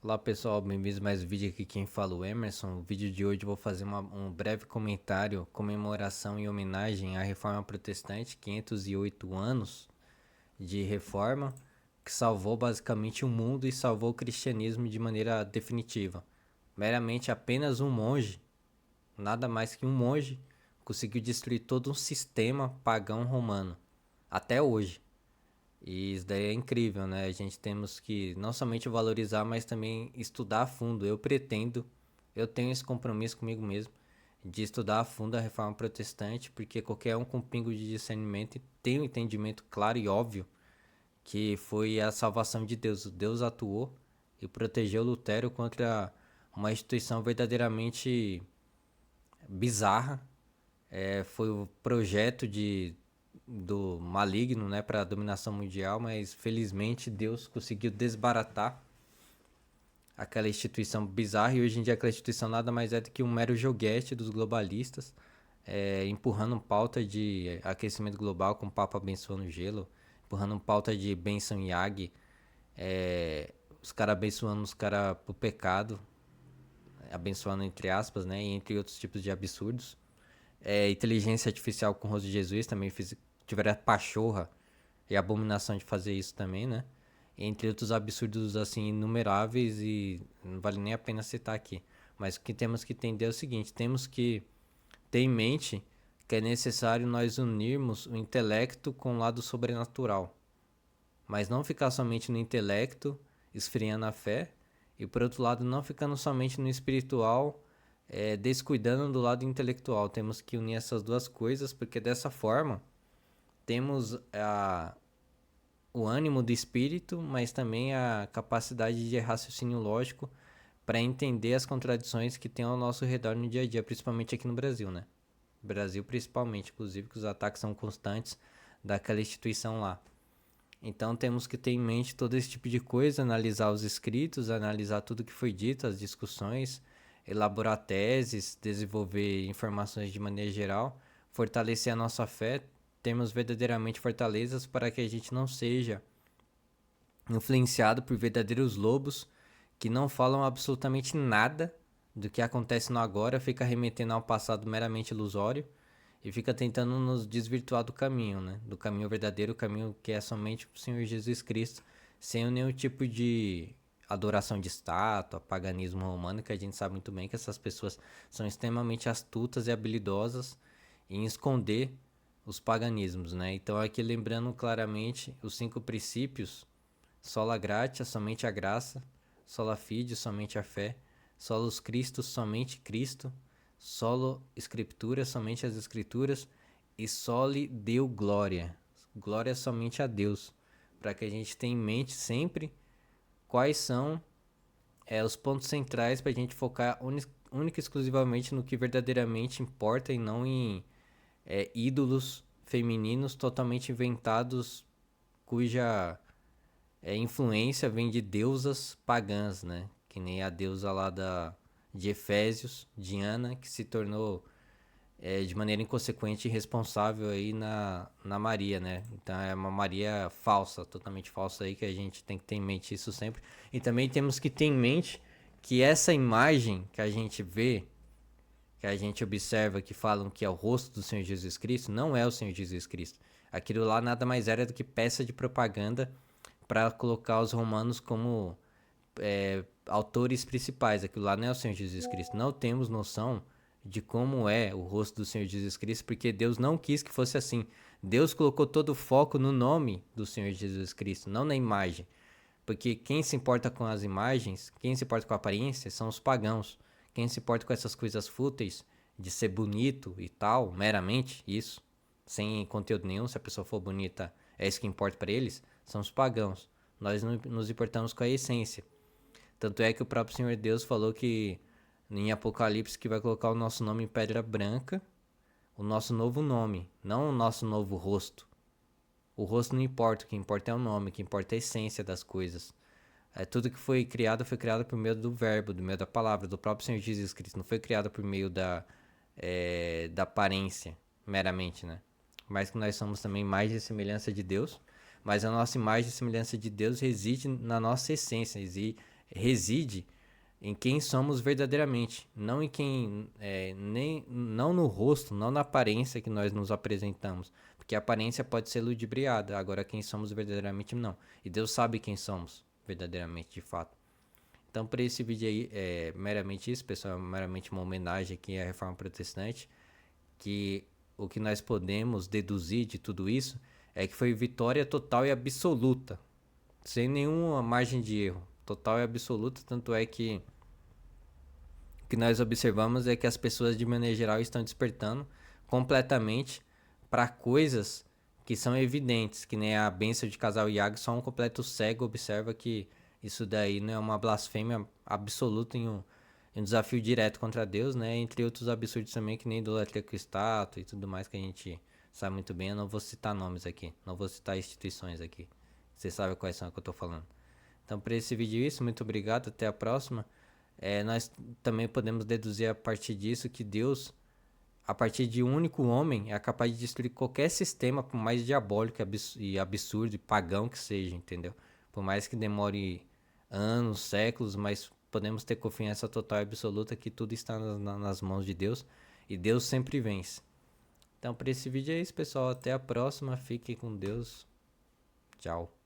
Olá pessoal, bem-vindos a mais um vídeo aqui, quem fala é o Emerson. No vídeo de hoje eu vou fazer um breve comentário, comemoração e homenagem à Reforma Protestante, 508 anos de reforma, que salvou basicamente o mundo e salvou o cristianismo de maneira definitiva. Meramente apenas um monge, nada mais que um monge, conseguiu destruir todo um sistema pagão romano, até hoje. E isso daí é incrível, né? A gente temos que não somente valorizar, mas também estudar a fundo. Eu tenho esse compromisso comigo mesmo de estudar a fundo a reforma protestante, porque qualquer um com pingo de discernimento tem um entendimento claro e óbvio que foi a salvação de Deus. Deus atuou e protegeu Lutero contra uma instituição verdadeiramente bizarra. Foi o projeto do maligno, né, para a dominação mundial, mas felizmente Deus conseguiu desbaratar aquela instituição bizarra e hoje em dia aquela instituição nada mais é do que um mero joguete dos globalistas, empurrando pauta de aquecimento global com o Papa abençoando o gelo, empurrando pauta de benção Yag, os caras abençoando os caras pro pecado, abençoando entre aspas, né, e entre outros tipos de absurdos. Inteligência artificial com o rosto de Jesus também tiveram a pachorra e a abominação de fazer isso também, né? Entre outros absurdos assim inumeráveis e não vale nem a pena citar aqui. Mas o que temos que entender é o seguinte: temos que ter em mente que é necessário nós unirmos o intelecto com o lado sobrenatural, mas não ficar somente no intelecto, esfriando a fé, e por outro lado, não ficando somente no espiritual, descuidando do lado intelectual. Temos que unir essas duas coisas, porque dessa forma temos o ânimo do espírito, mas também a capacidade de raciocínio lógico para entender as contradições que tem ao nosso redor no dia a dia, principalmente aqui no Brasil, né? Brasil principalmente, inclusive, que os ataques são constantes daquela instituição lá. Então temos que ter em mente todo esse tipo de coisa, analisar os escritos, analisar tudo que foi dito, as discussões, elaborar teses, desenvolver informações de maneira geral, fortalecer a nossa fé, termos verdadeiramente fortalezas para que a gente não seja influenciado por verdadeiros lobos que não falam absolutamente nada do que acontece no agora, fica remetendo ao passado meramente ilusório e fica tentando nos desvirtuar do caminho, né? Do caminho verdadeiro, o caminho que é somente o Senhor Jesus Cristo, sem nenhum tipo de adoração de estátua, paganismo romano, que a gente sabe muito bem que essas pessoas são extremamente astutas e habilidosas em esconder os paganismos, né? Então aqui lembrando claramente os 5 princípios: sola gratia, somente a graça; sola fide, somente a fé; solus Christus, somente Cristo; solo Scriptura, somente as Escrituras; e soli Deo Glória, glória somente a Deus, para que a gente tenha em mente sempre quais são os pontos centrais para a gente focar única e exclusivamente no que verdadeiramente importa e não em ídolos femininos totalmente inventados cuja influência vem de deusas pagãs, né? Que nem a deusa lá de Efésios, Diana, que se tornou de maneira inconsequente e irresponsável aí na Maria, né? Então é uma Maria falsa, totalmente falsa aí, que a gente tem que ter em mente isso sempre. E também temos que ter em mente que essa imagem que a gente vê, que a gente observa, que falam que é o rosto do Senhor Jesus Cristo, não é o Senhor Jesus Cristo. Aquilo lá nada mais era do que peça de propaganda para colocar os romanos como autores principais. Aquilo lá não é o Senhor Jesus Cristo. Não temos noção de como é o rosto do Senhor Jesus Cristo, porque Deus não quis que fosse assim. Deus colocou todo o foco no nome do Senhor Jesus Cristo, não na imagem. Porque quem se importa com as imagens, quem se importa com a aparência, são os pagãos. Quem se importa com essas coisas fúteis, de ser bonito e tal, meramente, isso, sem conteúdo nenhum, se a pessoa for bonita, é isso que importa para eles, são os pagãos. Nós nos importamos com a essência. Tanto é que o próprio Senhor Deus falou que em Apocalipse que vai colocar o nosso nome em pedra branca, o nosso novo nome, não o nosso novo rosto. O rosto não importa, o que importa é o nome, o que importa é a essência das coisas. Tudo que foi criado por meio do verbo, do meio da palavra, do próprio Senhor Jesus Cristo. Não foi criado por meio da aparência, meramente, né? Mas que nós somos também imagem e semelhança de Deus. Mas a nossa imagem e semelhança de Deus reside na nossa essência, reside em quem somos verdadeiramente, não em quem, não no rosto, não na aparência que nós nos apresentamos, porque a aparência pode ser ludibriada, agora quem somos verdadeiramente não. E Deus sabe quem somos verdadeiramente, de fato. Então, para esse vídeo aí, é meramente isso, pessoal, é meramente uma homenagem aqui à Reforma Protestante, que o que nós podemos deduzir de tudo isso é que foi vitória total e absoluta, sem nenhuma margem de erro, total e absoluta, tanto é que o que nós observamos é que as pessoas de maneira geral estão despertando completamente para coisas que são evidentes, que nem a bênção de casal Iago, só um completo cego observa que isso daí não é uma blasfêmia absoluta em um desafio direto contra Deus, né? Entre outros absurdos também, que nem idolatria com estátua e tudo mais que a gente sabe muito bem. Eu não vou citar nomes aqui, não vou citar instituições aqui. Você sabe quais são que eu tô falando. Então, para esse vídeo é isso. Muito obrigado. Até a próxima. Nós também podemos deduzir a partir disso que Deus, a partir de um único homem, é capaz de destruir qualquer sistema, por mais diabólico e absurdo e pagão que seja, entendeu? Por mais que demore anos, séculos, mas podemos ter confiança total e absoluta que tudo está nas mãos de Deus e Deus sempre vence. Então, para esse vídeo é isso, pessoal. Até a próxima. Fique com Deus. Tchau.